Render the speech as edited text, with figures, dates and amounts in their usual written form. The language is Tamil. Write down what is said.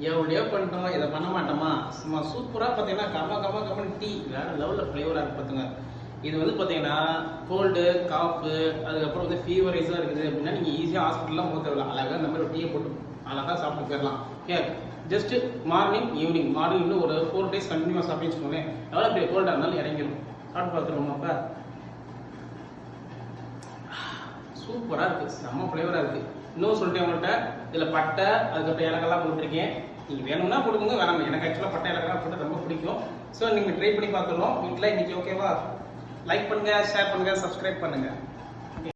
எவ்வளோ பண்ணிட்டோம், இதை பண்ண மாட்டோமா? சும்மா சூப்பராக பார்த்தீங்கன்னா கம்மன் டீ வேற லெவலில் ஃப்ளேவராக இருக்கு பார்த்துங்க. இது வந்து பார்த்தீங்கன்னா கோல்டு காஃபு அதுக்கப்புறம் வந்து ஃபீவரைஸாக இருக்குது அப்படின்னா நீங்கள் ஈஸியாக ஹாஸ்பிட்டல்லாம் போக தேவையில்ல. அழகாக இந்த மாதிரி ஒரு டீயை போட்டு அழகாக சாப்பிட்டு போயிடலாம். ஓகே, ஜஸ்ட்டு மார்னிங் இன்னும் ஒரு 4 days கண்டினியூவாக சாப்பிட்டு வச்சுக்கோங்களேன். எவ்வளோ பெரிய கோல்டாக இருந்தாலும் இறங்கிடும். சாப்பிட்டு பார்த்துருவோம். அப்போ சூப்பராக இருக்குது, செம்ம ஃப்ளேவராக இருக்குது. இன்னும் சொல்லிட்டேன் உங்கள்கிட்ட, இதில் பட்டை அதுக்கப்புறம் இலக்கெல்லாம் போட்டிருக்கேன். நீங்கள் வேணும்னா போட்டுக்கோங்க, வேணாம். எனக்கு ஆக்சுவலாக பட்டை இலக்கெல்லாம் போட்டு ரொம்ப பிடிக்கும். ஸோ நீங்கள் ட்ரை பண்ணி பார்த்துருவோம் வீட்டில். இன்றைக்கி ஓகேவா? லைக் பண்ணுங்கள், ஷேர் பண்ணுங்கள், சப்ஸ்கிரைப் பண்ணுங்கள்.